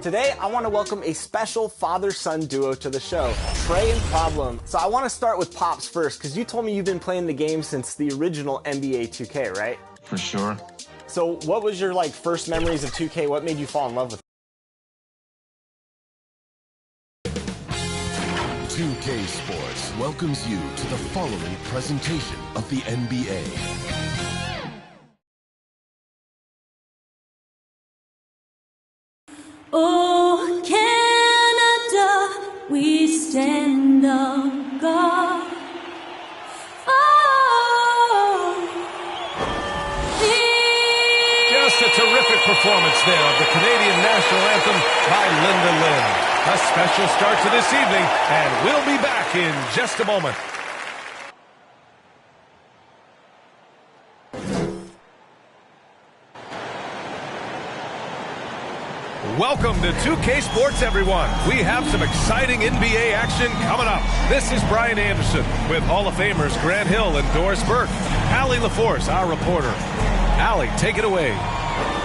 Today, I want to welcome a special father-son duo to the show, Trey and Problem. So I want to start with Pops first, because you told me you've been playing the game since the original NBA 2K, right? For sure. So what was your first memories of 2K? What made you fall in love with it? 2K Sports welcomes you to the following presentation of the NBA. Oh, Canada, we stand on guard. Oh, just a terrific performance there of the Canadian national anthem by Linda Lynn. A special start to this evening, and we'll be back in just a moment. Welcome to 2K Sports, everyone. We have some exciting NBA action coming up. This is Brian Anderson with Hall of Famers Grant Hill and Doris Burke. Allie LaForce, our reporter. Allie, take it away.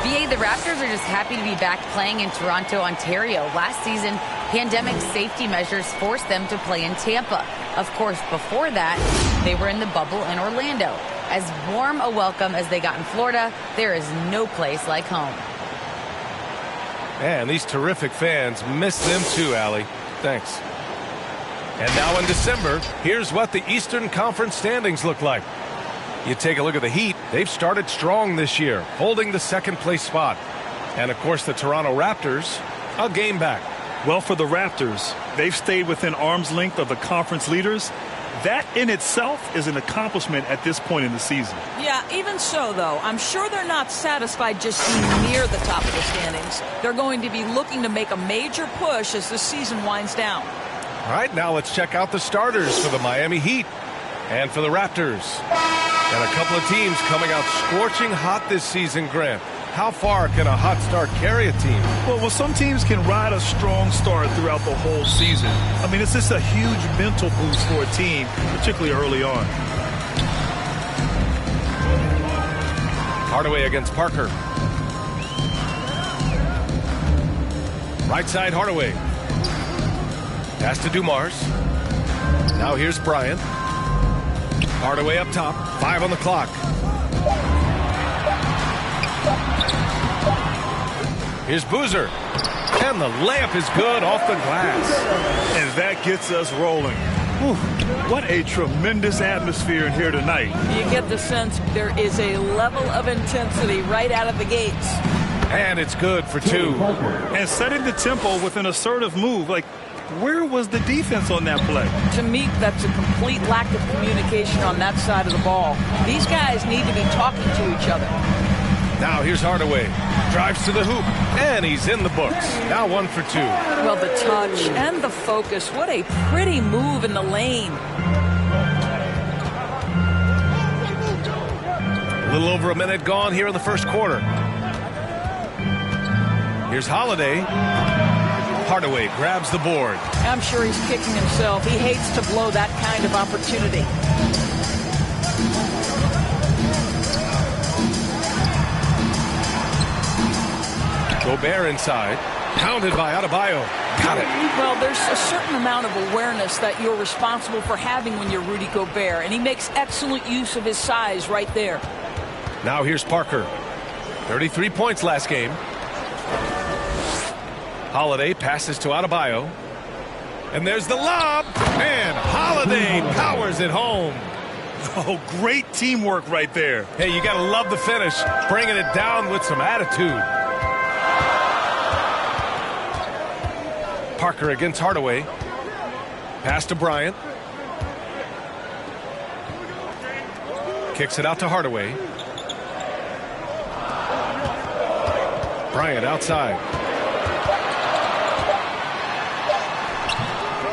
BA, the Raptors are just happy to be back playing in Toronto, Ontario. Last season, pandemic safety measures forced them to play in Tampa. Of course, before that, they were in the bubble in Orlando. As warm a welcome as they got in Florida, there is no place like home. And these terrific fans miss them too, Allie. Thanks. And now in December, here's what the Eastern Conference standings look like. You take a look at the Heat. They've started strong this year, holding the second-place spot. And, of course, the Toronto Raptors, a game back. Well, for the Raptors, they've stayed within arm's length of the conference leaders. That in itself is an accomplishment at this point in the season. Yeah, even so, though, I'm sure they're not satisfied just being near the top of the standings. They're going to be looking to make a major push as the season winds down. All right, now let's check out the starters for the Miami Heat and for the Raptors. And a couple of teams coming out scorching hot this season, Grant. How far can a hot start carry a team? Well, some teams can ride a strong start throughout the whole season. I mean, it's just a huge mental boost for a team, particularly early on. Hardaway against Parker. Right side, Hardaway. Pass to Dumars. Now here's Bryant. Hardaway up top. 5 on the clock. Here's Boozer. And the layup is good off the glass. And that gets us rolling. Whew, what a tremendous atmosphere in here tonight. You get the sense there is a level of intensity right out of the gates. And it's good for 2. And setting the tempo with an assertive move. Where was the defense on that play? To me, that's a complete lack of communication on that side of the ball. These guys need to be talking to each other. Now here's Hardaway. Drives to the hoop, and he's in the books. Now 1 for 2. Well, the touch and the focus. What a pretty move in the lane. A little over a minute gone here in the first quarter. Here's Holiday. Hardaway grabs the board. I'm sure he's kicking himself. He hates to blow that kind of opportunity. Gobert inside. Pounded by Adebayo. Got it. Well, there's a certain amount of awareness that you're responsible for having when you're Rudy Gobert, and he makes excellent use of his size right there. Now here's Parker. 33 points last game. Holiday passes to Adebayo. And there's the lob. And Holiday powers it home. Oh, great teamwork right there. Hey, you got to love the finish. Bringing it down with some attitude. Parker against Hardaway. Pass to Bryant. Kicks it out to Hardaway. Bryant outside.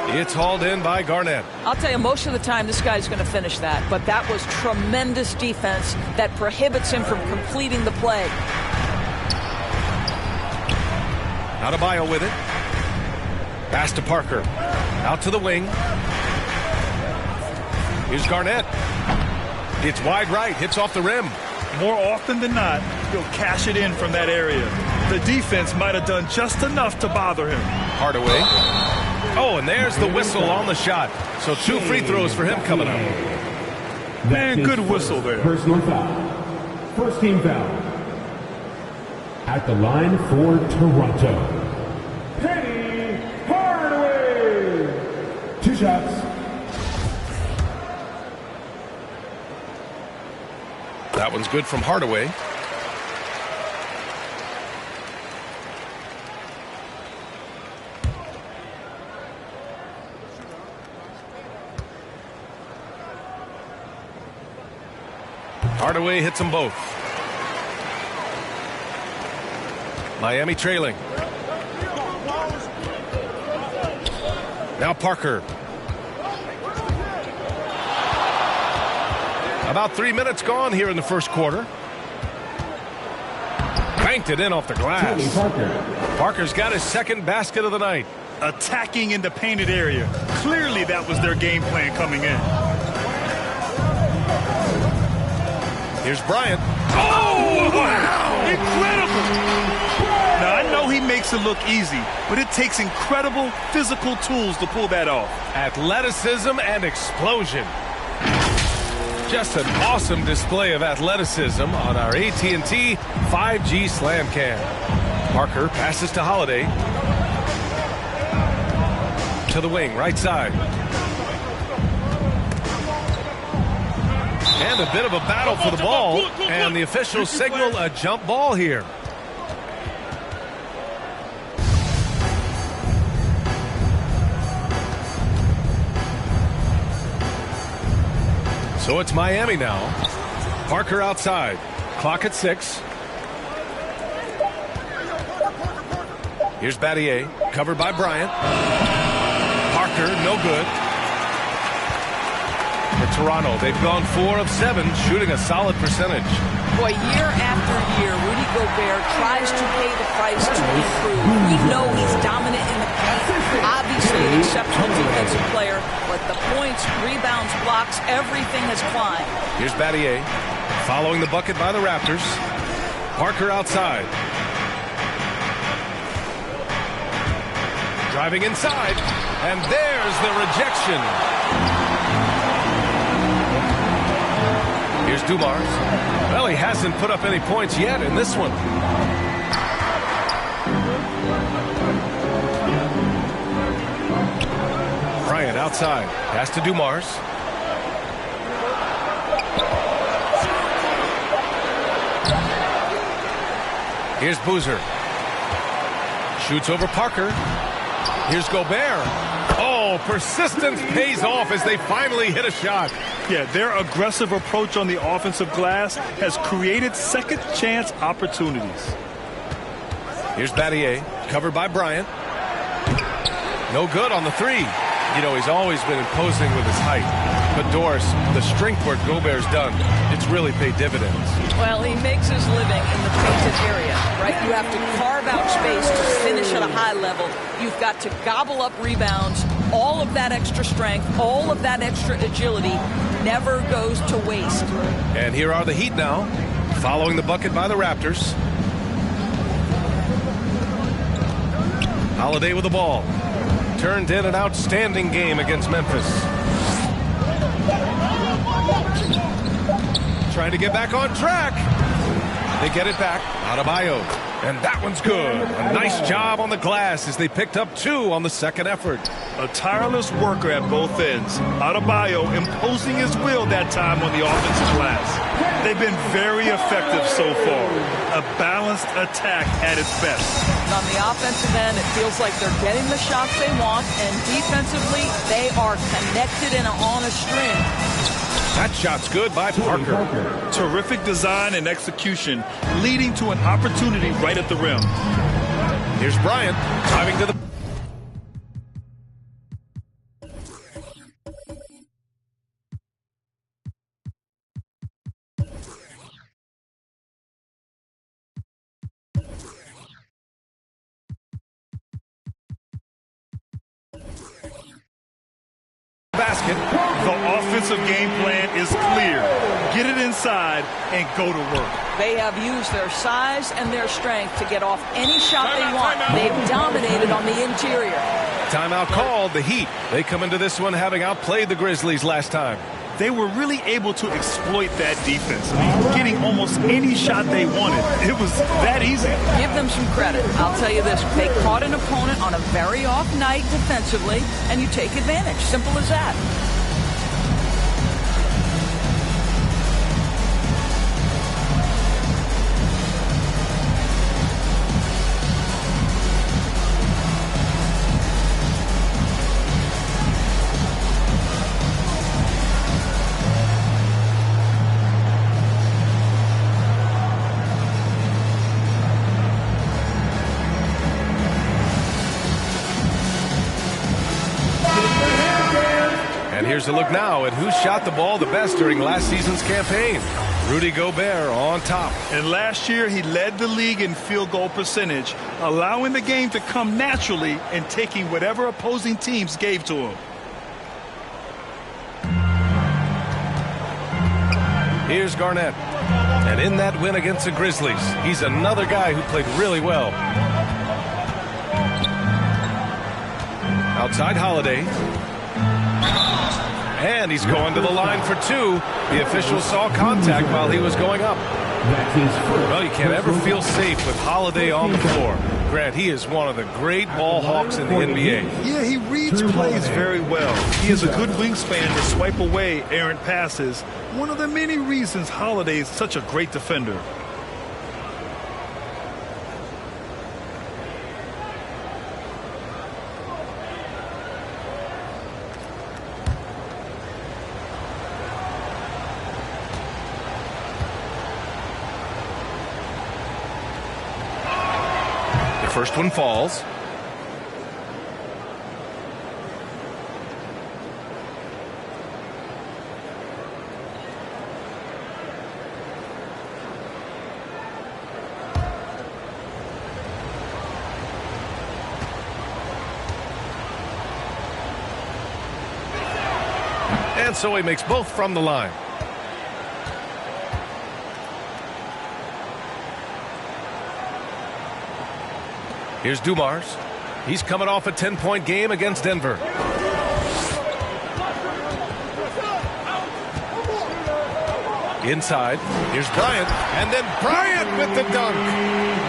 It's hauled in by Garnett. I'll tell you, most of the time this guy's going to finish that, but that was tremendous defense that prohibits him from completing the play. Adebayo with it. Pass to Parker. Out to the wing. Here's Garnett. It's wide right. Hits off the rim. More often than not, he'll cash it in from that area. The defense might have done just enough to bother him. Hardaway. Oh, and there's the whistle on the shot. So 2 free throws for him coming up. Man, good whistle there. Personal foul. First team foul. At the line for Toronto, Penny Hardaway. 2 shots. That one's good from Hardaway. Hardaway hits them both. Miami trailing. Now Parker. About 3 minutes gone here in the first quarter. Banked it in off the glass. Parker's got his second basket of the night. Attacking in the painted area. Clearly that was their game plan coming in. Here's Bryant. Oh, wow! Incredible! Now, I know he makes it look easy, but it takes incredible physical tools to pull that off. Athleticism and explosion. Just an awesome display of athleticism on our AT&T 5G Slam Cam. Parker passes to Holiday. To the wing, right side. And a bit of a battle for the ball, and the officials signal a jump ball here. So it's Miami now. Parker outside. Clock at 6. Here's Battier, covered by Bryant. Parker, no good. For Toronto, they've gone 4 of 7, shooting a solid percentage. Boy, year after year, Rudy Gobert tries to pay the price to improve. We know he's dominant in the paint. Obviously an exceptional defensive player, but the points, rebounds, blocks, everything has climbed. Here's Battier, following the bucket by the Raptors. Parker outside. Driving inside, and there's the rejection. Here's Dumars. Well, he hasn't put up any points yet in this one. Bryant outside. Pass to Dumars. Here's Boozer. Shoots over Parker. Here's Gobert. Oh, persistence pays off as they finally hit a shot. Yeah, their aggressive approach on the offensive glass has created second chance opportunities. Here's Battier, covered by Bryant. No good on the 3. You know, he's always been imposing with his height. But Doris, the strength work Gobert's done, it's really paid dividends. Well, he makes his living in the painted area, right? You have to carve out space to finish at a high level. You've got to gobble up rebounds. All of that extra strength, all of that extra agility never goes to waste. And here are the Heat now, following the bucket by the Raptors. Holiday with the ball. Turned in an outstanding game against Memphis. Trying to get back on track. They get it back. Adebayo. And that one's good. A nice job on the glass as they picked up 2 on the second effort. A tireless worker at both ends. Adebayo imposing his will that time on the offensive glass. They've been very effective so far. A balanced attack at its best. On the offensive end, it feels like they're getting the shots they want, and defensively, they are connected and on a string. That shot's good by Parker. Terrific design and execution, leading to an opportunity right at the rim. Here's Bryant, driving to the... basket. The offensive game plan is clear. Get it inside and go to work. They have used their size and their strength to get off any shot they want. They've dominated on the interior. Timeout called. The Heat. They come into this one having outplayed the Grizzlies last time. They were really able to exploit that defense. Getting almost any shot they wanted. It was that easy. Give them some credit. I'll tell you this. They caught an opponent on a very off night defensively, and you take advantage. Simple as that. Here's a look now at who shot the ball the best during last season's campaign. Rudy Gobert on top. And last year, he led the league in field goal percentage, allowing the game to come naturally and taking whatever opposing teams gave to him. Here's Garnett. And in that win against the Grizzlies, he's another guy who played really well. Outside Holiday. And he's going to the line for two. The official saw contact while he was going up. Well, you can't ever feel safe with Holiday on the floor. Grant, he is one of the great ball hawks in the NBA. Yeah, he reads plays very well. He has a good wingspan to swipe away errant passes. One of the many reasons Holiday is such a great defender. First one falls. And so he makes both from the line. Here's Dumars. He's coming off a 10-point game against Denver. Inside. Here's Bryant. And then Bryant with the dunk.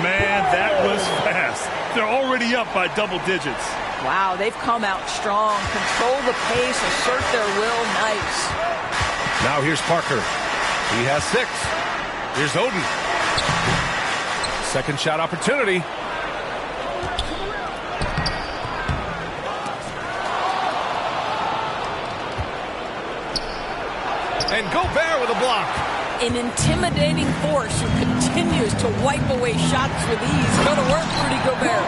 Man, that was fast. They're already up by double digits. Wow, they've come out strong. Control the pace, assert their will. Nice. Now here's Parker. He has 6. Here's Oden. Second shot opportunity. And Gobert with a block. An intimidating force who continues to wipe away shots with ease. Go to work, Rudy Gobert.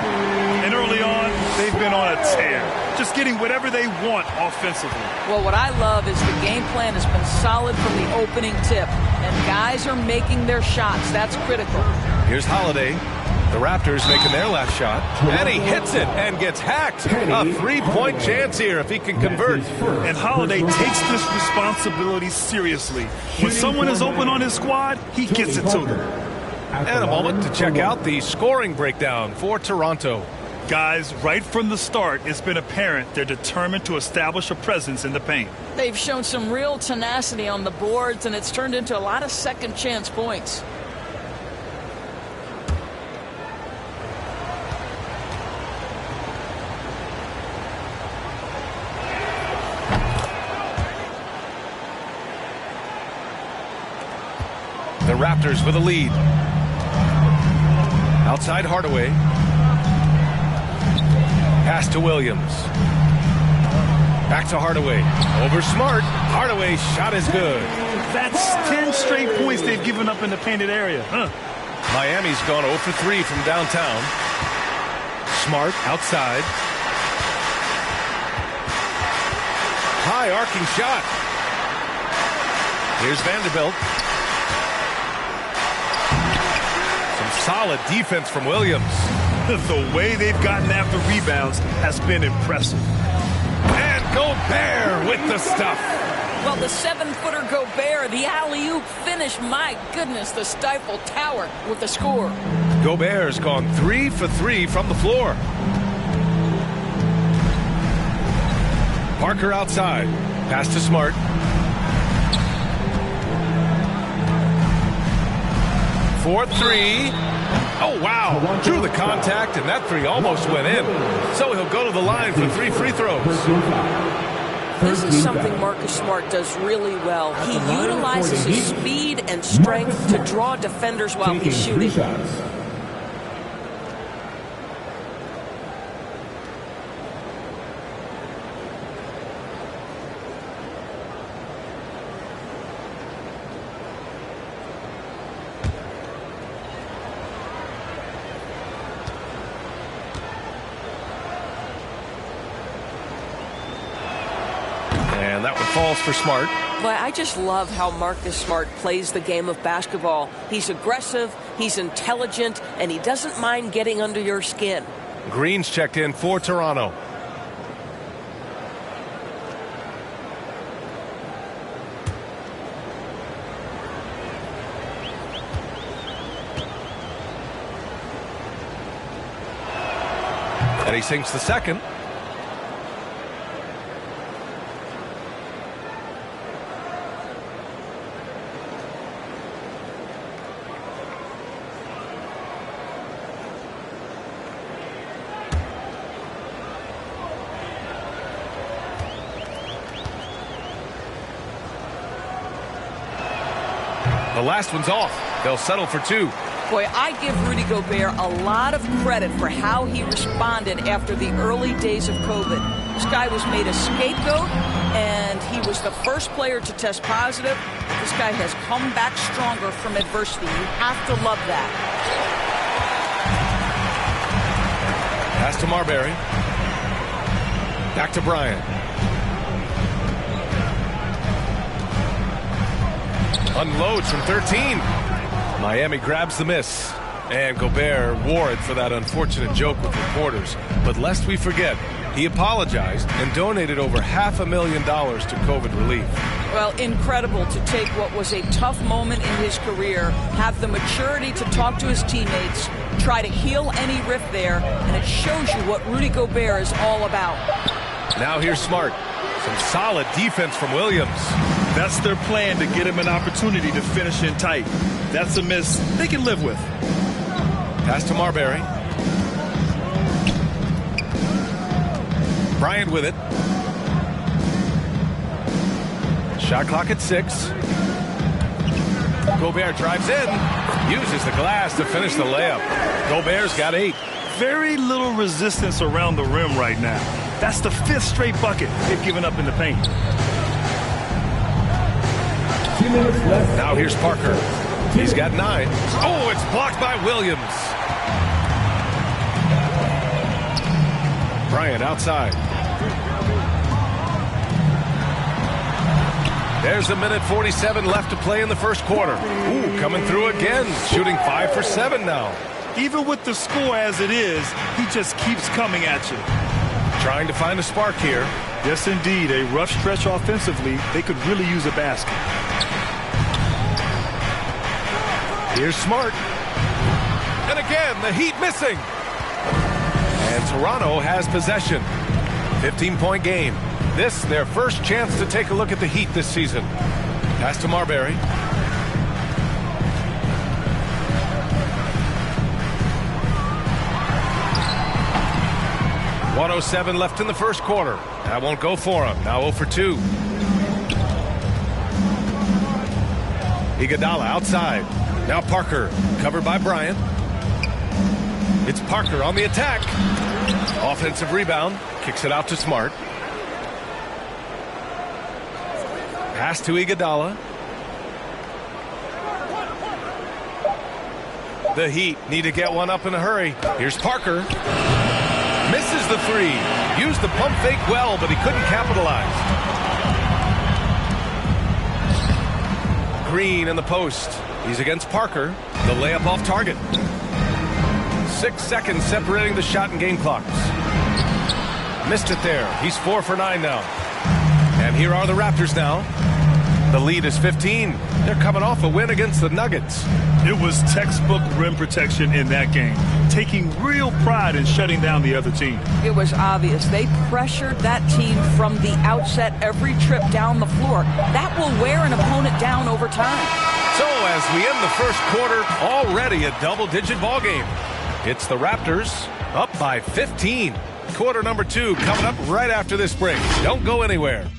And early on, they've been on a tear. Just getting whatever they want offensively. Well, what I love is the game plan has been solid from the opening tip. And guys are making their shots. That's critical. Here's Holiday. The Raptors making their last shot. And he hits it and gets hacked. A 3-point chance here if he can convert. And Holiday takes this responsibility seriously. When someone is open on his squad, he gets it to them. And a moment to check out the scoring breakdown for Toronto. Guys, right from the start, it's been apparent they're determined to establish a presence in the paint. They've shown some real tenacity on the boards, and it's turned into a lot of second chance points. The Raptors with a lead. Outside Hardaway. Pass to Williams. Back to Hardaway. Over Smart. Hardaway's shot is good. That's 10 straight points they've given up in the painted area. Miami's gone 0 for 3 from downtown. Smart outside. High arcing shot. Here's Vanderbilt. Solid defense from Williams. The way they've gotten after rebounds has been impressive. And Gobert with the stuff. Well, the 7-footer Gobert, the alley-oop finish. My goodness, the Stifle Tower with the score. Gobert's gone 3 for 3 from the floor. Parker outside. Pass to Smart. For 3. Oh, wow. Drew the contact, and that 3 almost went in. So he'll go to the line for 3 free throws. This is something Marcus Smart does really well. He utilizes his speed and strength to draw defenders while he's shooting. And that one falls for Smart. Boy, I just love how Marcus Smart plays the game of basketball. He's aggressive, he's intelligent, and he doesn't mind getting under your skin. Green's checked in for Toronto. And he sinks the second. The last one's off. They'll settle for 2. Boy, I give Rudy Gobert a lot of credit for how he responded after the early days of COVID. This guy was made a scapegoat, and he was the first player to test positive. This guy has come back stronger from adversity. You have to love that. Pass to Marbury. Back to Bryant. Unloads from 13. Miami grabs the miss. And Gobert wore it for that unfortunate joke with reporters. But lest we forget, he apologized and donated over $500,000 to COVID relief. Well, incredible to take what was a tough moment in his career, have the maturity to talk to his teammates, try to heal any rift there, and it shows you what Rudy Gobert is all about. Now here's Smart. Some solid defense from Williams. That's their plan, to get him an opportunity to finish in tight. That's a miss they can live with. Pass to Marbury. Bryant with it. Shot clock at 6. Gobert drives in. Uses the glass to finish the layup. Gobert's got 8. Very little resistance around the rim right now. That's the 5th straight bucket they've given up in the paint. Now here's Parker. He's got 9. Oh, it's blocked by Williams. Bryant outside. There's a minute 47 left to play in the first quarter. Ooh, coming through again. Shooting 5 for 7 now. Even with the score as it is, he just keeps coming at you. Trying to find a spark here. Yes, indeed. A rough stretch offensively. They could really use a basket. Here's Smart. And again, the Heat missing. And Toronto has possession. 15-point game. This, their first chance to take a look at the Heat this season. Pass to Marbury. .107 left in the first quarter. That won't go for him. Now 0 for 2. Iguodala outside. Now Parker, covered by Bryant. It's Parker on the attack. Offensive rebound. Kicks it out to Smart. Pass to Iguodala. The Heat need to get one up in a hurry. Here's Parker. Misses the 3. Used the pump fake well, but he couldn't capitalize. Green in the post. He's against Parker. The layup off target. 6 seconds separating the shot and game clocks. Missed it there. He's 4 for 9 now. And here are the Raptors now. The lead is 15. They're coming off a win against the Nuggets. It was textbook rim protection in that game, taking real pride in shutting down the other team. It was obvious. They pressured that team from the outset every trip down the floor. That will wear an opponent down over time. So as we end the first quarter, already a double-digit ball game. It's the Raptors up by 15. Quarter number 2 coming up right after this break. Don't go anywhere.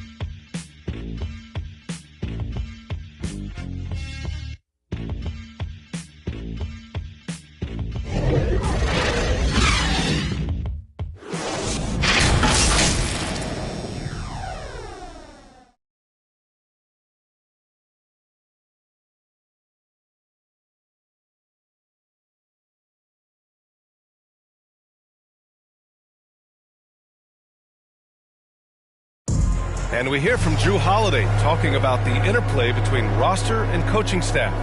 And we hear from Drew Holiday talking about the interplay between roster and coaching staff.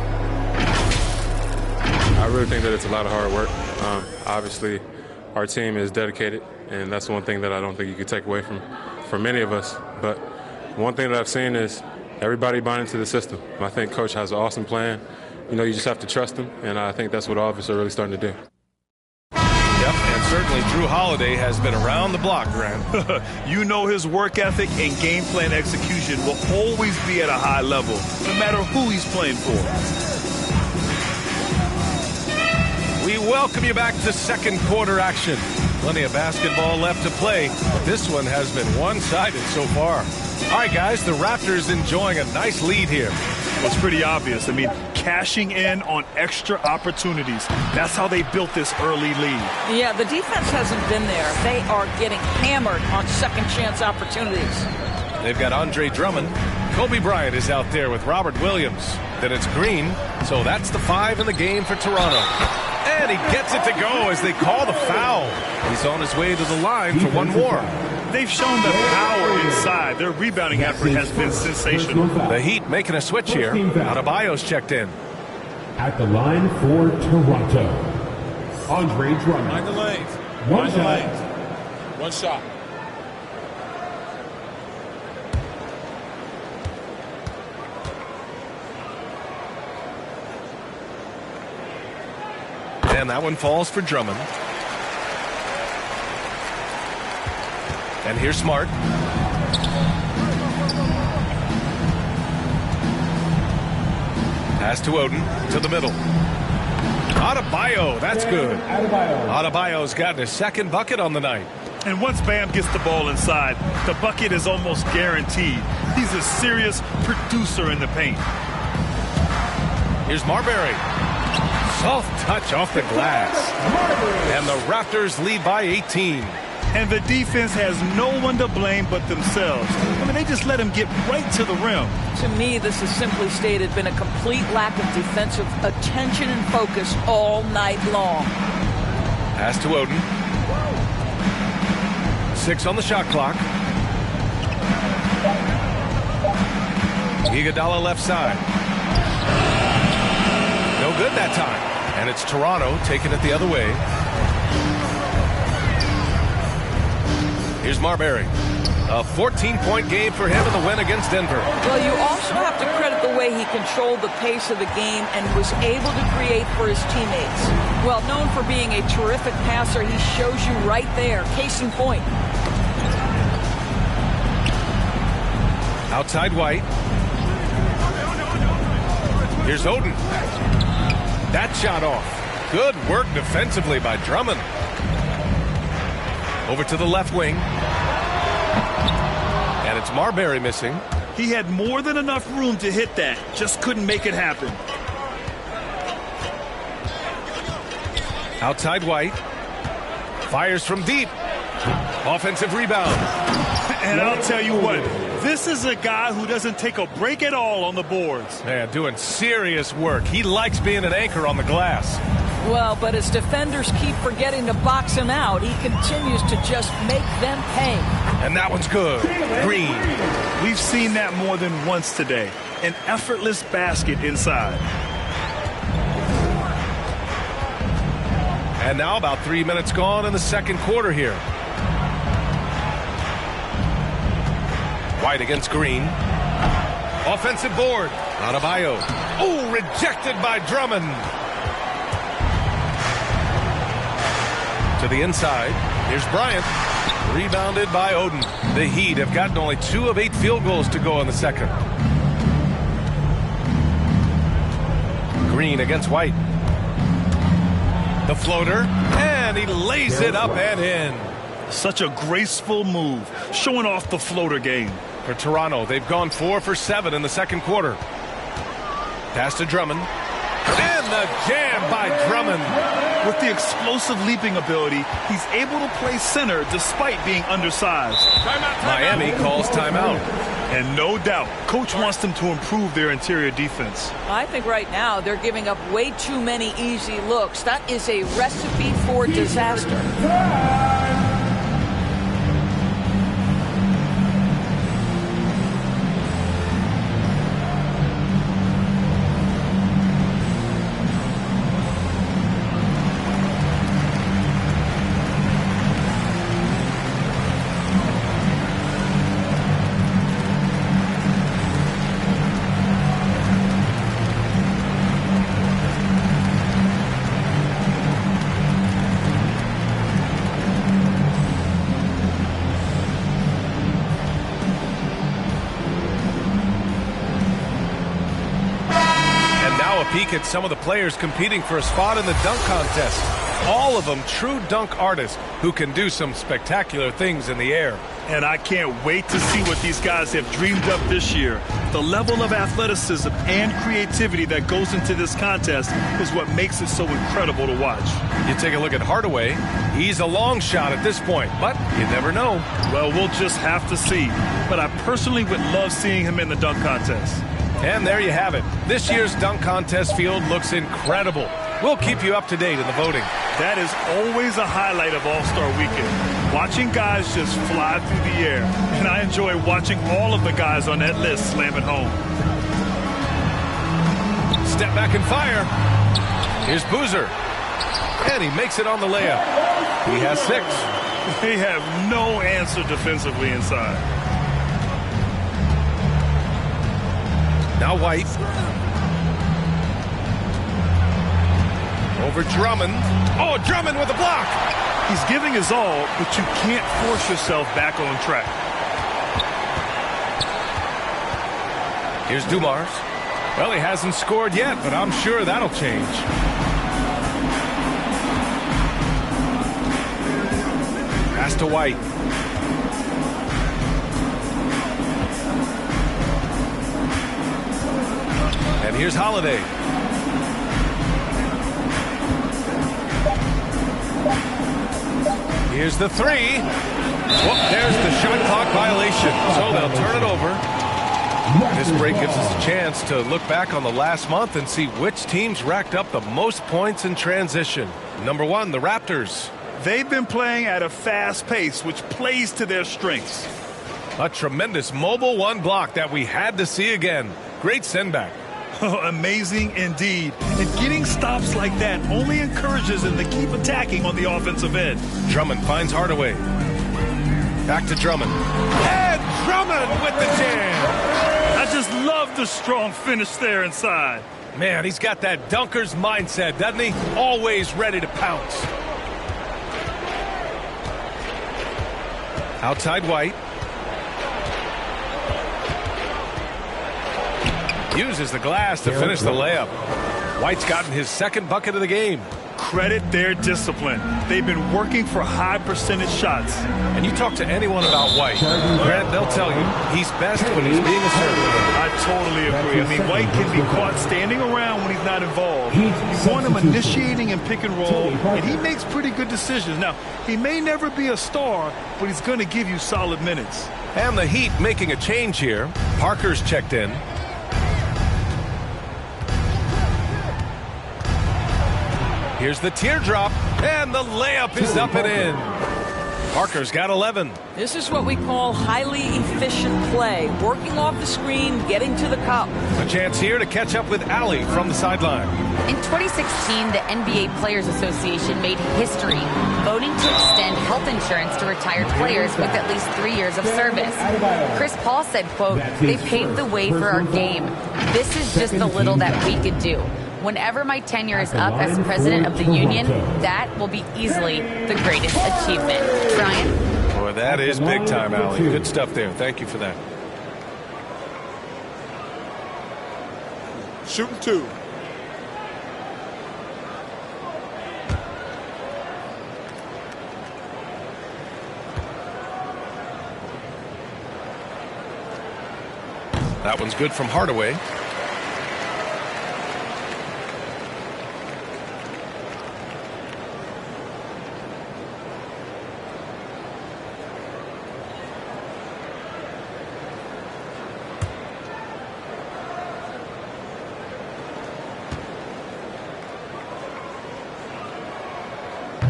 I really think that it's a lot of hard work. Obviously, our team is dedicated, and that's one thing that I don't think you could take away from many of us. But one thing that I've seen is everybody buying into the system. I think Coach has an awesome plan. You just have to trust him, and I think that's what all of us are really starting to do. Yep, and certainly Drew Holiday has been around the block, Grant. His work ethic and game plan execution will always be at a high level, no matter who he's playing for. We welcome you back to second quarter action. Plenty of basketball left to play, but this one has been one-sided so far. All right, guys, the Raptors enjoying a nice lead here. It's pretty obvious. Cashing in on extra opportunities. That's how they built this early lead. Yeah, the defense hasn't been there. They are getting hammered on second chance opportunities. They've got Andre Drummond. Kobe Bryant is out there with Robert Williams. Then it's Green. So that's the 5 in the game for Toronto. And he gets it to go as they call the foul. He's on his way to the line for one more. They've shown the power inside. Their rebounding effort has been sensational. The Heat making a switch here. Adebayo's checked in. At the line for Toronto, Andre Drummond. Mind the lanes. One shot. One shot. And that one falls for Drummond. And here's Smart. Pass to Oden, to the middle. Adebayo, that's good. Adebayo's gotten his second bucket on the night. And once Bam gets the ball inside, the bucket is almost guaranteed. He's a serious producer in the paint. Here's Marbury. Soft touch off the glass. And the Raptors lead by 18. And the defense has no one to blame but themselves. They just let him get right to the rim. To me, this has simply stated been a complete lack of defensive attention and focus all night long. Pass to Oden. 6 on the shot clock. Iguodala left side. No good that time. And it's Toronto taking it the other way. Here's Marbury. A 14-point game for him in the win against Denver. Well, you also have to credit the way he controlled the pace of the game and was able to create for his teammates. Well, known for being a terrific passer, he shows you right there. Case in point. Outside White. Here's Oden. That shot off. Good work defensively by Drummond. Over to the left wing. And it's Marbury missing. He had more than enough room to hit that. Just couldn't make it happen. Outside White. Fires from deep. Offensive rebound. And I'll tell you what, this is a guy who doesn't take a break at all on the boards. Man, doing serious work. He likes being an anchor on the glass. Well, but as defenders keep forgetting to box him out, he continues to just make them pay. And that one's good. Green. We've seen that more than once today. An effortless basket inside. And now about 3 minutes gone in the second quarter here. White against Green. Offensive board. Adebayo. Oh, rejected by Drummond. To the inside. Here's Bryant. Rebounded by Oden. The Heat have gotten only 2 of 8 field goals to go in the second. Green against White. The floater. And he lays it up and in. Such a graceful move, showing off the floater game. For Toronto, they've gone 4 for 7 in the second quarter. Pass to Drummond. And the jam by Drummond. With the explosive leaping ability, he's able to play center despite being undersized. Miami calls timeout. And no doubt, coach wants them to improve their interior defense. I think right now they're giving up way too many easy looks. That is a recipe for disaster. Peek at some of the players competing for a spot in the dunk contest. All of them true dunk artists who can do some spectacular things in the air. And I can't wait to see what these guys have dreamed up this year. The level of athleticism and creativity that goes into this contest is what makes it so incredible to watch. You take a look at Hardaway. He's a long shot at this point, but you never know. Well, we'll just have to see. But I personally would love seeing him in the dunk contest. And there you have it. This year's dunk contest field looks incredible. We'll keep you up to date in the voting. That is always a highlight of All-Star Weekend. Watching guys just fly through the air. And I enjoy watching all of the guys on that list slam it home. Step back and fire. Here's Boozer. And he makes it on the layup. He has 6. They have no answer defensively inside. Now White. Over Drummond. Oh, Drummond with a block. He's giving his all, but you can't force yourself back on track. Here's Dumars. Well, he hasn't scored yet, but I'm sure that'll change. Pass to White. And here's Holiday. Here's the 3. Whoop, there's the shot clock violation. So they'll turn it over. This break gives us a chance to look back on the last month and see which teams racked up the most points in transition. Number 1, the Raptors. They've been playing at a fast pace, which plays to their strengths. A tremendous mobile 1 block that we had to see again. Great send back. Amazing indeed. And getting stops like that only encourages them to keep attacking on the offensive end. Drummond finds Hardaway. Back to Drummond. And Drummond with the jam. I just love the strong finish there inside. Man, he's got that dunker's mindset, doesn't he? Always ready to pounce. Outside White. Uses the glass to finish the layup. White's gotten his 2nd bucket of the game. Credit their discipline. They've been working for high percentage shots. And you talk to anyone about White, Grant, they'll tell you he's best when he's being assertive. I totally agree. I mean, White can be caught standing around when he's not involved. You want him initiating and pick and roll, and he makes pretty good decisions. Now, he may never be a star, but he's going to give you solid minutes. And the Heat making a change here. Parker's checked in. Here's the teardrop, and the layup is up and in. Parker's got 11. This is what we call highly efficient play. Working off the screen, getting to the cup. A chance here to catch up with Allie from the sideline. In 2016, the NBA Players Association made history, voting to extend health insurance to retired players with at least 3 years of service. Chris Paul said, quote, "They paved the way for our game. This is just the little that we could do. Whenever my tenure is up as president of the union, that will be easily the greatest achievement." Brian? Boy, that is big time, Allie. Good stuff there. Thank you for that. Shooting 2. That one's good from Hardaway.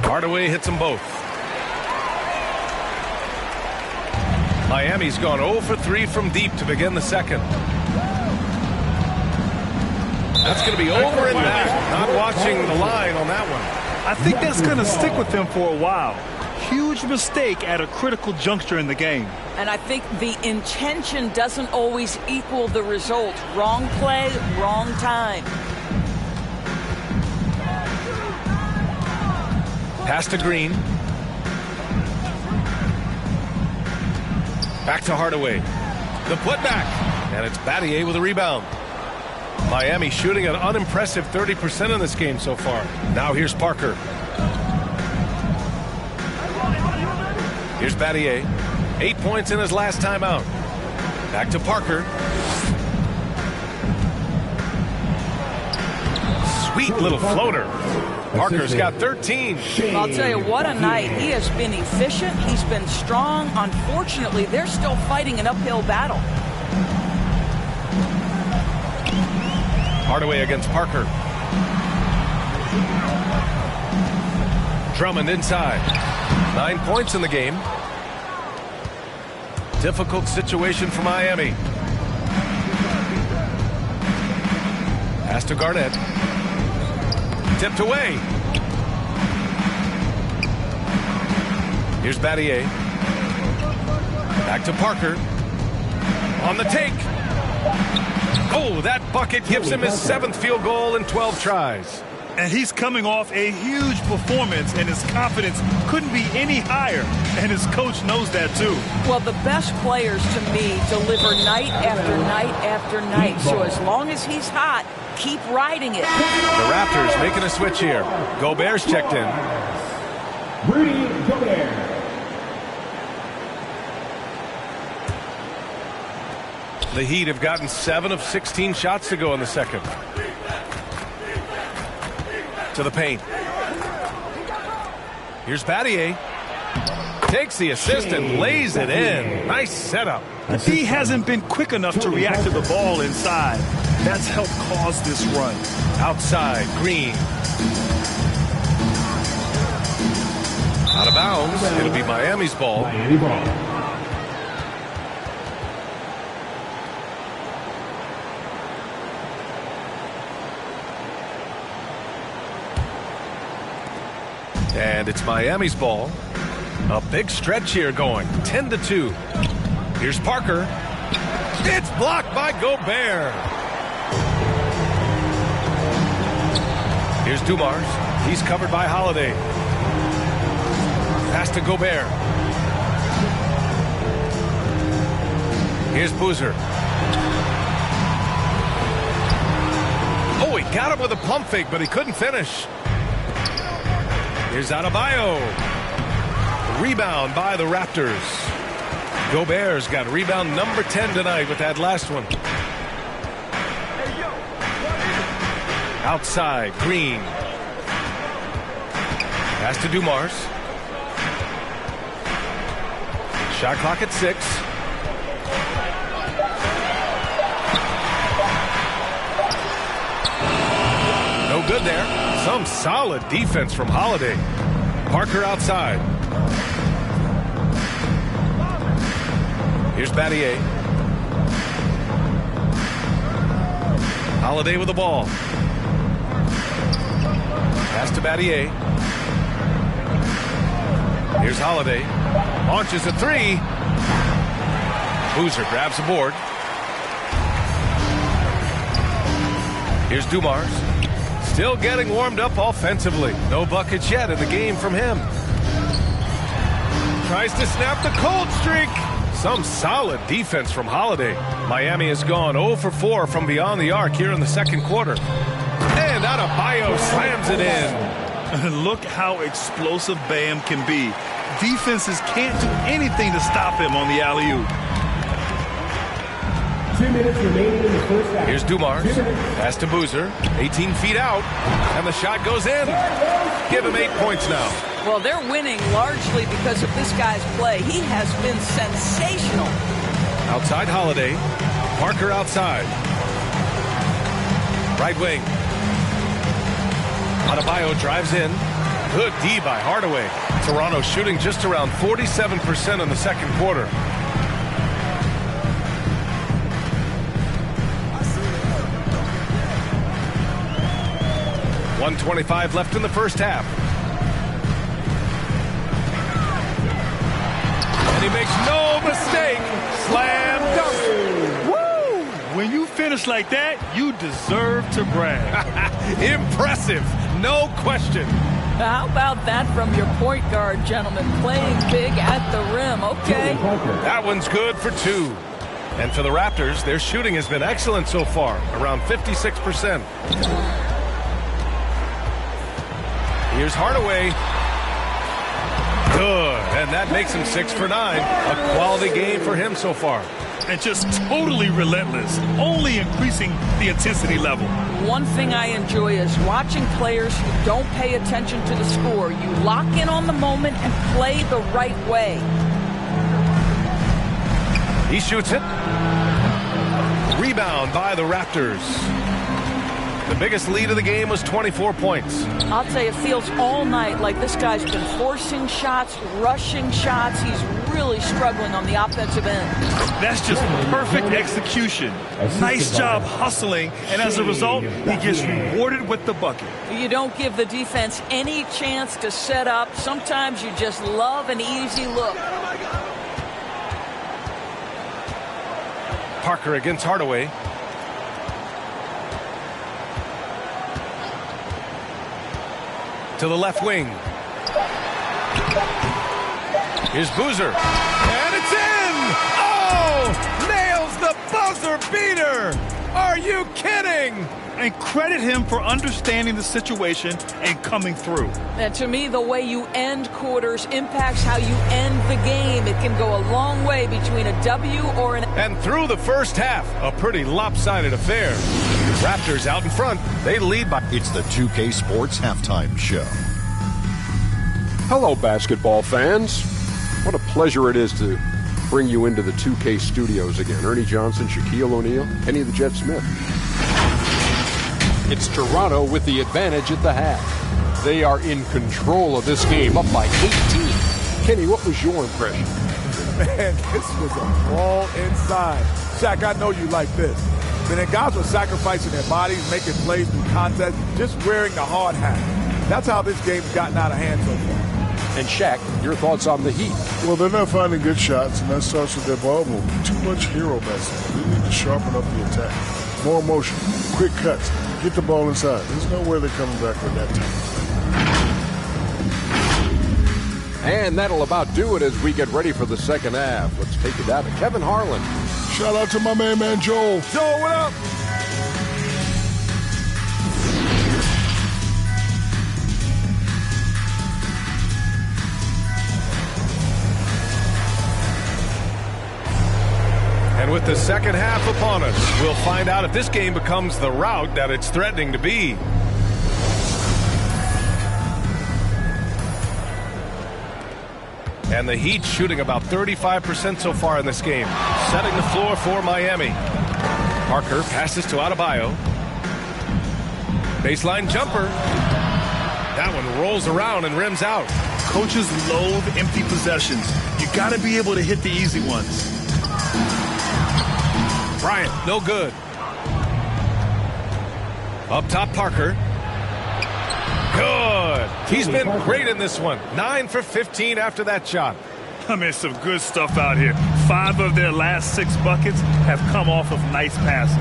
Hardaway hits them both. Miami's gone 0 for 3 from deep to begin the second. That's going to be over and back. Not watching the line on that one. I think that's going to stick with them for a while. Huge mistake at a critical juncture in the game. And I think the intention doesn't always equal the result. Wrong play, wrong time. Pass to Green. Back to Hardaway. The putback. And it's Battier with a rebound. Miami shooting an unimpressive 30% in this game so far. Now here's Parker. Here's Battier. 8 points in his last time out. Back to Parker. Sweet little floater. Parker's got 13. I'll tell you, what a night. He has been efficient. He's been strong. Unfortunately, they're still fighting an uphill battle. Hardaway against Parker. Drummond inside. 9 points in the game. Difficult situation for Miami. Pass to Garnett. Tipped away. Here's Battier. Back to Parker. On the take. Oh, that bucket gives him his 7th field goal in 12 tries. And he's coming off a huge performance, and his confidence couldn't be any higher. And his coach knows that, too. Well, the best players, to me, deliver night after night after night. So as long as he's hot, keep riding it. The Raptors making a switch here. Gobert's checked in. Rudy Gobert. The Heat have gotten 7 of 16 shots to go in the second. To the paint. Here's Battier. Takes the assist and lays it in. Nice setup. He hasn't been quick enough to react to the ball inside. That's helped cause this run. Outside, Green. Out of bounds. It'll be Miami's ball. Miami ball. And it's Miami's ball. A big stretch here going. 10-2. Here's Parker. It's blocked by Gobert. Here's Dumars. He's covered by Holiday. Pass to Gobert. Here's Boozer. Oh, he got him with a pump fake, but he couldn't finish. Here's Adebayo. Rebound by the Raptors. Gobert's got rebound number 10 tonight with that last one. Outside, Green. Pass to Dumars. Shot clock at 6. No good there. Some solid defense from Holiday. Parker outside. Battier. Holiday with the ball. Pass to Battier. Here's Holiday. Launches a three. Boozer grabs the board. Here's Dumars. Still getting warmed up offensively. No buckets yet in the game from him. Tries to snap the cold streak. Some solid defense from Holiday. Miami has gone 0 for 4 from beyond the arc here in the second quarter. And Adebayo slams it in. Look how explosive Bam can be. Defenses can't do anything to stop him on the alley-oop. 2 minutes remaining in the first half. Here's Dumars. Pass to Boozer. 18 feet out. And the shot goes in. Give him 8 points now. Well, they're winning largely because of this guy's play. He has been sensational. Outside Holiday. Parker outside. Right wing. Adebayo drives in. Good D by Hardaway. Toronto shooting just around 47% in the second quarter. .125 left in the first half. And he makes no mistake. Slam dunk. Woo! When you finish like that, you deserve to brag. Impressive. No question. How about that from your point guard, gentlemen? Playing big at the rim. Okay. That one's good for 2. And for the Raptors, their shooting has been excellent so far, around 56%. Here's Hardaway. Good. And that makes him 6 for 9. A quality game for him so far. And just totally relentless, only increasing the intensity level. One thing I enjoy is watching players who don't pay attention to the score. You lock in on the moment and play the right way. He shoots it. Rebound by the Raptors. The biggest lead of the game was 24 points. I'll tell you, it feels all night like this guy's been forcing shots, rushing shots. He's really struggling on the offensive end. That's just perfect execution. Nice job hustling, and as a result, he gets rewarded with the bucket. You don't give the defense any chance to set up. Sometimes you just love an easy look. Parker against Hardaway. To the left wing. Here's Boozer. And it's in! Oh! Nails the buzzer beater! Are you kidding? And credit him for understanding the situation and coming through. And to me, the way you end quarters impacts how you end the game. It can go a long way between a W or an... And through the first half, a pretty lopsided affair. Raptors out in front. They lead by... It's the 2K Sports Halftime Show. Hello, basketball fans. What a pleasure it is to bring you into the 2K studios again. Ernie Johnson, Shaquille O'Neal, Kenny the Jet Smith. It's Toronto with the advantage at the half. They are in control of this game, up by 18. Kenny, what was your impression? Man, this was a brawl inside. Shaq, I know you like this. Man, guys were sacrificing their bodies, making plays through contest, just wearing the hard hat. That's how this game's gotten out of hand so far. And Shaq, your thoughts on the Heat? Well, they're not finding good shots, and that starts with their ball movement. Too much hero basketball. They need to sharpen up the attack. More motion, quick cuts, get the ball inside. There's no way they're coming back with that time. And that'll about do it as we get ready for the second half. Let's take it down to Kevin Harlan. Shout out to my man Joel. Joel, what up? And with the second half upon us, we'll find out if this game becomes the rout that it's threatening to be. And the Heat shooting about 35% so far in this game, setting the floor for Miami. Parker passes to Adebayo. Baseline jumper. That one rolls around and rims out. Coaches loathe empty possessions. You got to be able to hit the easy ones. Bryant, no good. Up top, Parker. Good. He's been great in this one. 9 for 15 after that shot. I mean, some good stuff out here. 5 of their last 6 buckets have come off of nice passes.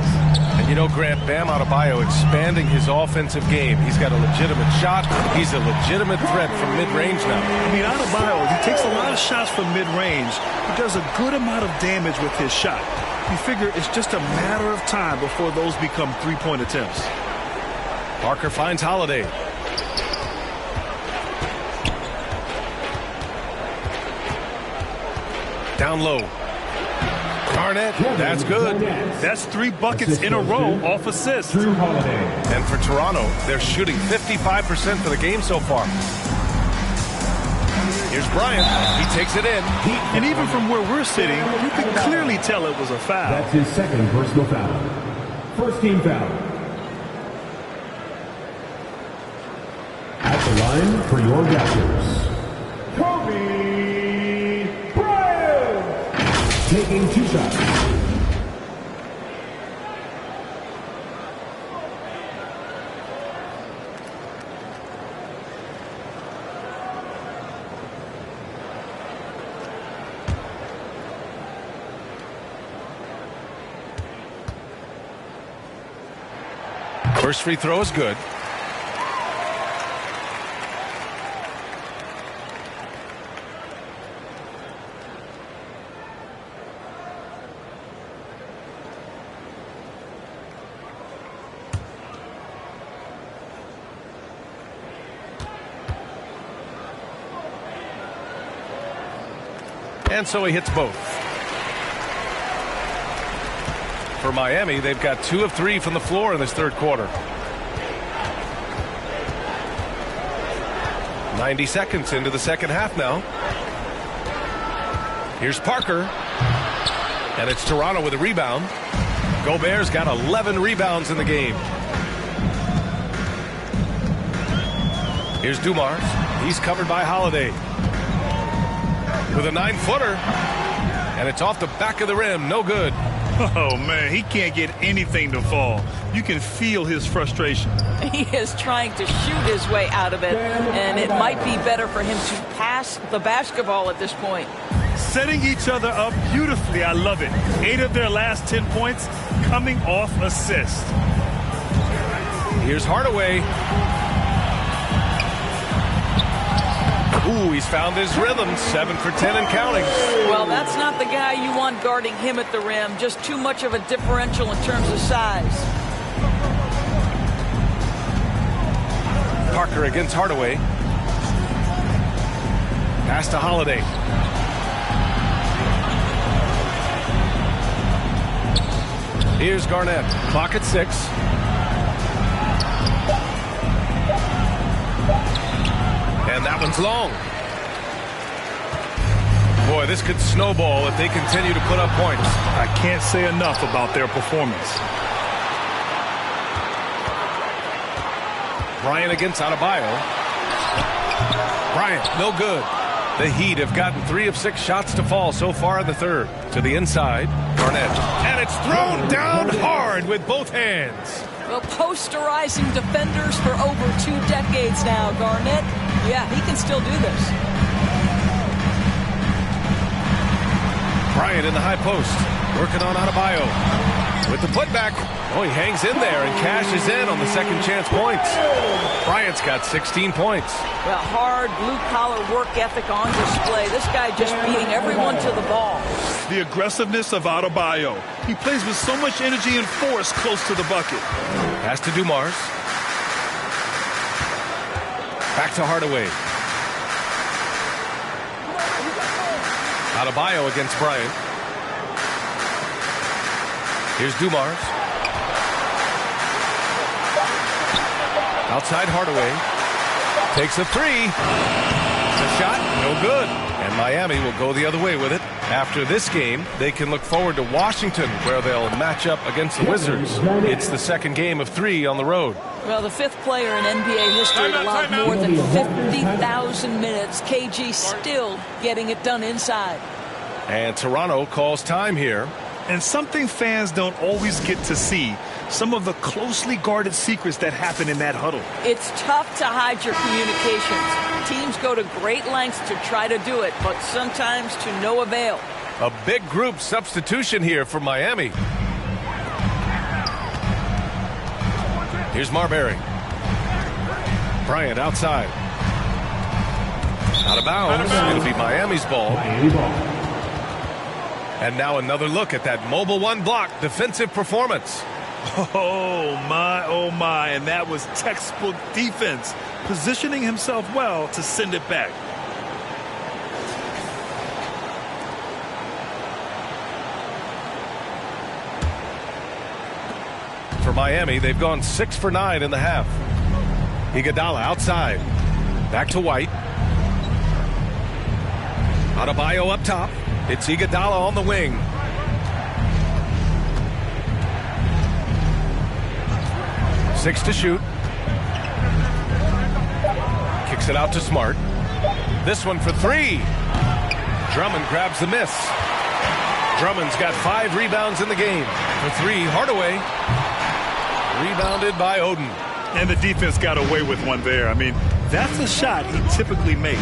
And you know, Grant, Bam Adebayo expanding his offensive game. He's got a legitimate shot. He's a legitimate threat from mid-range now. I mean, Adebayo, he takes a lot of shots from mid-range. He does a good amount of damage with his shot. You figure it's just a matter of time before those become three-point attempts. Parker finds Holiday. Down low. Garnett, that's good. That's 3 buckets in a row off assists. And for Toronto, they're shooting 55% for the game so far. Here's Bryant. He takes it in. And even from where we're sitting, you can clearly tell it was a foul. That's his second personal foul. First team foul. At the line for your Raptors, Kobe Bryant, taking 2 shots. First free throw is good. And so he hits both. For Miami, they've got 2 of 3 from the floor in this third quarter. 90 seconds into the second half now. Here's Parker. And it's Toronto with a rebound. Gobert's got 11 rebounds in the game. Here's Dumars. He's covered by Holiday. With a 9-footer. And it's off the back of the rim. No good. Oh, man, he can't get anything to fall. You can feel his frustration. He is trying to shoot his way out of it, and it might be better for him to pass the basketball at this point. Setting each other up beautifully. I love it. 8 of their last 10 points coming off assists. Here's Hardaway. Ooh, he's found his rhythm. 7 for 10 and counting. Well, that's not the guy you want guarding him at the rim. Just too much of a differential in terms of size. Parker against Hardaway. Pass to Holiday. Here's Garnett. Clock at 6. And that one's long. Boy, this could snowball if they continue to put up points. I can't say enough about their performance. Bryant against Adebayo. Bryant, no good. The Heat have gotten 3 of 6 shots to fall so far in the third. To the inside, Garnett. And it's thrown down hard with both hands. Well, posterizing defenders for over 2 decades now, Garnett. Yeah, he can still do this. Bryant in the high post, working on Adebayo. With the putback. Oh, he hangs in there and cashes in on the second chance points. Bryant's got 16 points. Well, hard blue-collar work ethic on display. This guy just beating everyone to the ball. The aggressiveness of Adebayo. He plays with so much energy and force close to the bucket. Pass to Dumars. Back to Hardaway. Adebayo against Bryant. Here's Dumars. Outside Hardaway. Takes a 3. The shot, no good. And Miami will go the other way with it. After this game, they can look forward to Washington, where they'll match up against the Wizards. It's the second game of 3 on the road. Well, the 5th player in NBA history to log more than 50,000 minutes. KG still getting it done inside. And Toronto calls time here. And something fans don't always get to see, some of the closely guarded secrets that happen in that huddle. It's tough to hide your communications. Teams go to great lengths to try to do it, but sometimes to no avail. A big group substitution here for Miami. Here's Marbury. Bryant outside. Out of bounds. It'll be Miami's ball. And now another look at that mobile one block defensive performance. Oh, my. And that was textbook defense, positioning himself well to send it back. For Miami, they've gone 6 for 9 in the half. Iguodala outside. Back to White. Adebayo up top. It's Iguodala on the wing. Six to shoot. Kicks it out to Smart. This one for 3. Drummond grabs the miss. Drummond's got 5 rebounds in the game. For 3, Hardaway. Rebounded by Oden. And the defense got away with one there. I mean, that's a shot he typically makes.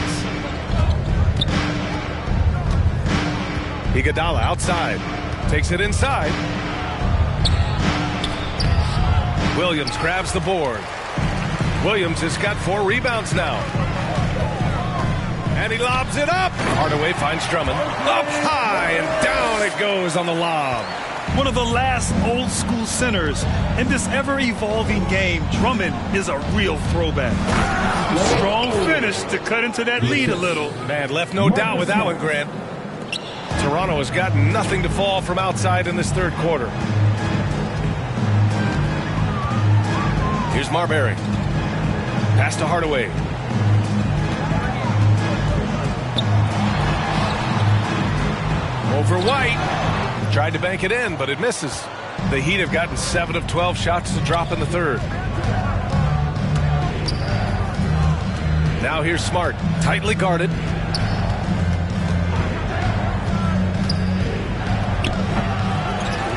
Iguodala outside. Takes it inside. Williams grabs the board. Williams has got 4 rebounds now. And he lobs it up. Hardaway finds Drummond. Up high and down it goes on the lob. One of the last old school centers in this ever-evolving game. Drummond is a real throwback. Strong finish to cut into that lead a little. Man, left no doubt with that one, Grant. Toronto has got nothing to fall from outside in this third quarter. Here's Marbury. Pass to Hardaway. Over White. Tried to bank it in, but it misses. The Heat have gotten 7 of 12 shots to drop in the third. Now here's Smart. Tightly guarded.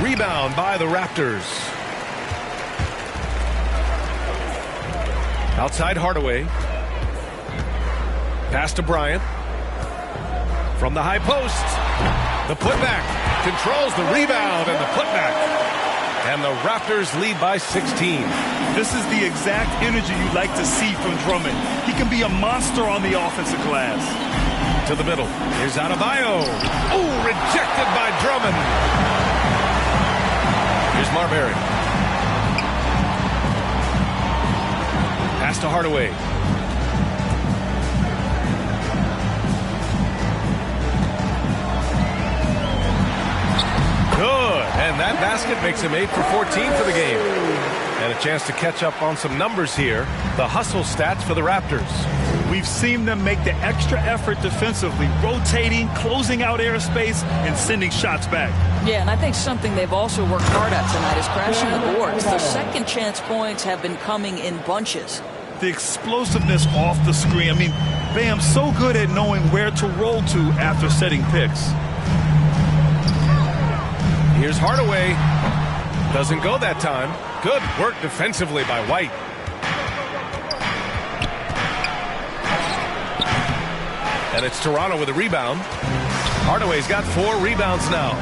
Rebound by the Raptors. Outside Hardaway. Pass to Bryant. From the high post. The putback. Controls the rebound and the putback. And the Raptors lead by 16. This is the exact energy you'd like to see from Drummond. He can be a monster on the offensive glass. To the middle. Here's Adebayo. Oh, rejected by Drummond. Here's Marbury. Pass to Hardaway. Good. And that basket makes him 8 for 14 for the game. And a chance to catch up on some numbers here. The hustle stats for the Raptors. We've seen them make the extra effort defensively, rotating, closing out airspace, and sending shots back. Yeah, and I think something they've also worked hard at tonight is crashing the boards. The second chance points have been coming in bunches. The explosiveness off the screen. I mean, Bam's so good at knowing where to roll to after setting picks. Here's Hardaway. Doesn't go that time. Good work defensively by White. And it's Toronto with a rebound. Hardaway's got 4 rebounds now.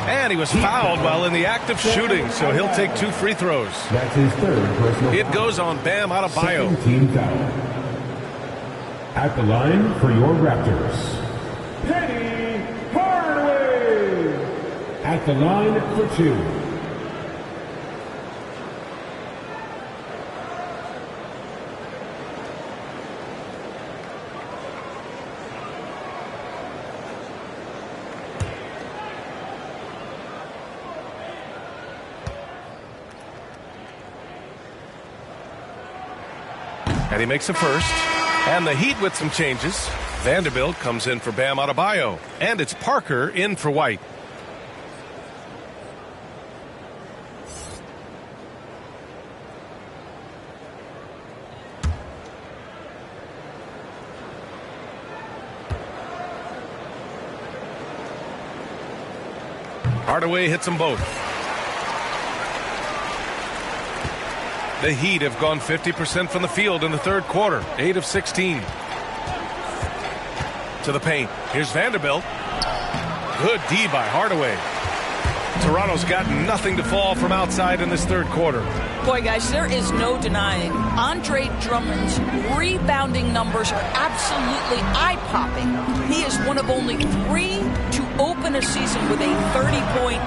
And he was fouled while in the act of shooting, so he'll take 2 free throws. That's his third personal It goes on Bam Adebayo. Second team foul. At the line for your Raptors, Penny Hardaway. At the line for 2. And he makes a first. And the Heat with some changes. Vanderbilt comes in for Bam Adebayo. And it's Parker in for White. Hardaway hits them both. The Heat have gone 50% from the field in the third quarter, 8 of 16. To the paint. Here's Vanderbilt. Good D by Hardaway. Toronto's got nothing to fall from outside in this third quarter. Boy, guys, there is no denying Andre Drummond's rebounding numbers are absolutely eye-popping. He is one of only 3 to open a season with a 30-point,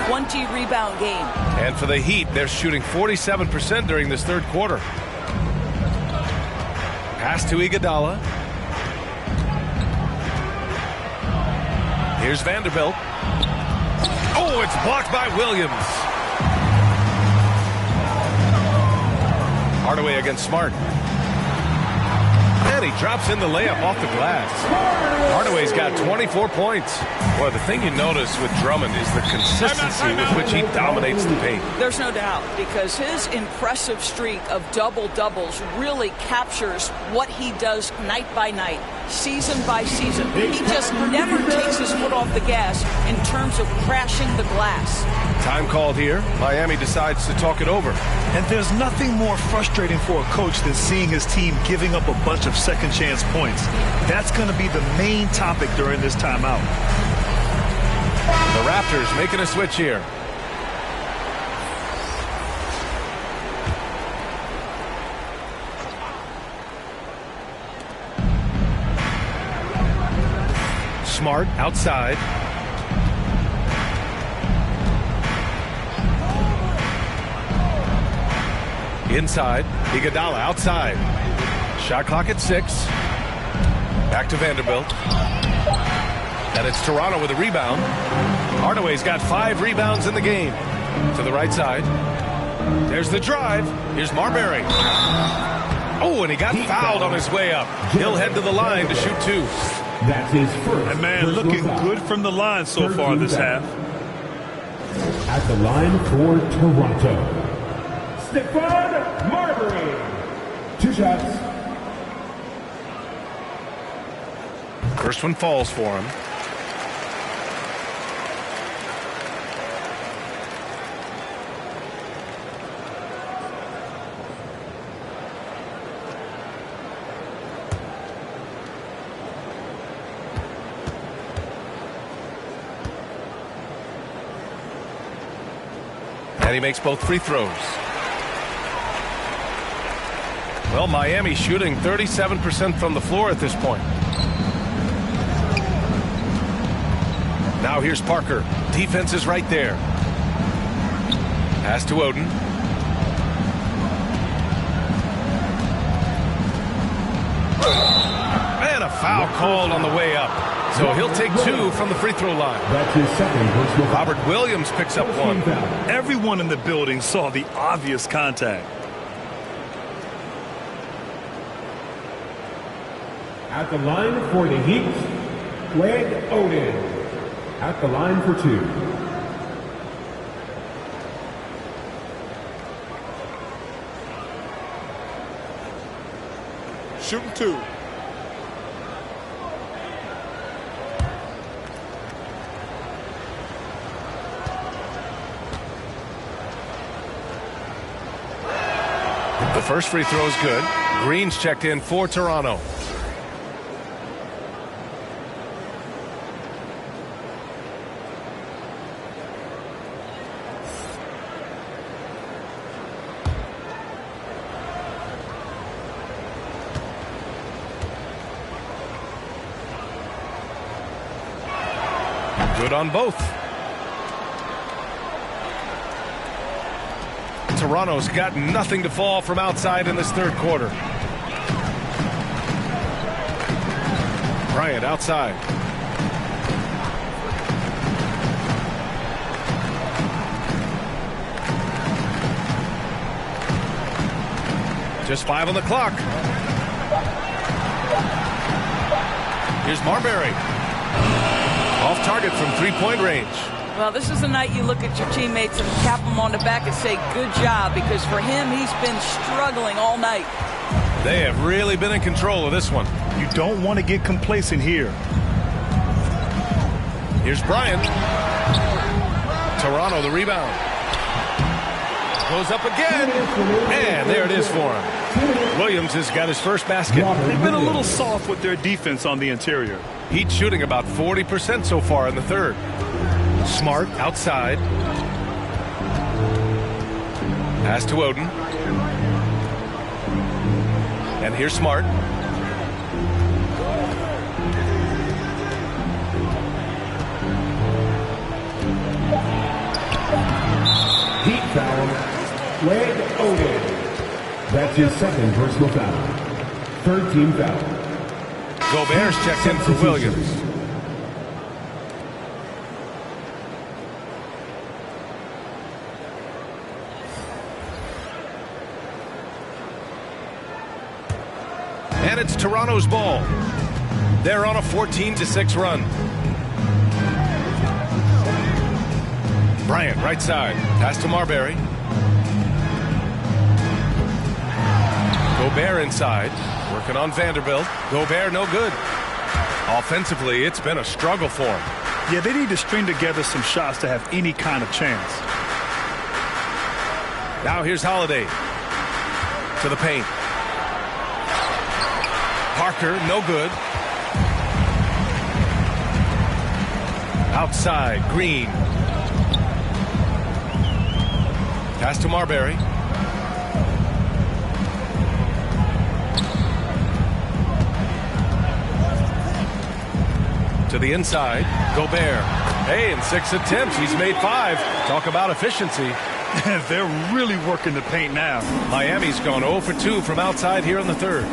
20-rebound game. And for the Heat, they're shooting 47% during this third quarter. Pass to Iguodala. Here's Vanderbilt. Oh, it's blocked by Williams. Hardaway against Smart. And he drops in the layup off the glass. Hardaway's got 24 points. Boy, the thing you notice with Drummond is the consistency with which he dominates the paint. There's no doubt, because his impressive streak of double-doubles really captures what he does night by night, season by season. He just never takes his foot off the gas in terms of crashing the glass. Time called here. Miami decides to talk it over. And there's nothing more frustrating for a coach than seeing his team giving up a bunch of second chance points. That's going to be the main topic during this timeout. The Raptors making a switch here. Smart outside. Inside. Iguodala outside. Shot clock at 6. Back to Vanderbilt. And it's Toronto with a rebound. Hardaway's got 5 rebounds in the game. To the right side. There's the drive. Here's Marbury. Oh, and he got fouled on his way up. He'll head to the line to shoot 2. That's his first. And man, looking good from the line so far this half. At the line for Toronto, Stephon Marbury. 2 shots. First one falls for him. And he makes both free throws. Well, Miami shooting 37% from the floor at this point. Now here's Parker. Defense is right there. Pass to Oden. And a foul called on the way up. So he'll take 2 from the free throw line. That's his second personal foul. Robert Williams picks up 1. Everyone in the building saw the obvious contact. At the line for the Heat, Greg Oden. At the line for 2. Shooting 2. The first free throw is good. Green's checked in for Toronto. Good on both. Toronto's got nothing to fall from outside in this third quarter. Bryant outside. Just 5 on the clock. Here's Marbury. Off target from 3-point range. Well, this is the night you look at your teammates and tap them on the back and say, good job, because for him, he's been struggling all night. They have really been in control of this one. You don't want to get complacent here. Here's Bryant. Toronto the rebound. Goes up again, and there it is for him. Williams has got his first basket. They've been a little soft with their defense on the interior. Heat shooting about 40% so far in the third. Smart outside. Pass to Oden. And here's Smart. Heat foul. Leg Oden. That's his second personal foul. Third team foul. Gobert's checked in for Williams. And it's Toronto's ball. They're on a 14-6 run. Bryant, right side. Pass to Marbury. Gobert inside. Working on Vanderbilt. Gobert no good. Offensively, it's been a struggle for him. Yeah, they need to string together some shots to have any kind of chance. Now here's Holiday. To the paint. Parker, no good. Outside, Green. Pass to Marbury. To the inside, Gobert. Hey, in 6 attempts, he's made 5. Talk about efficiency. They're really working the paint now. Miami's gone 0 for 2 from outside here in the third.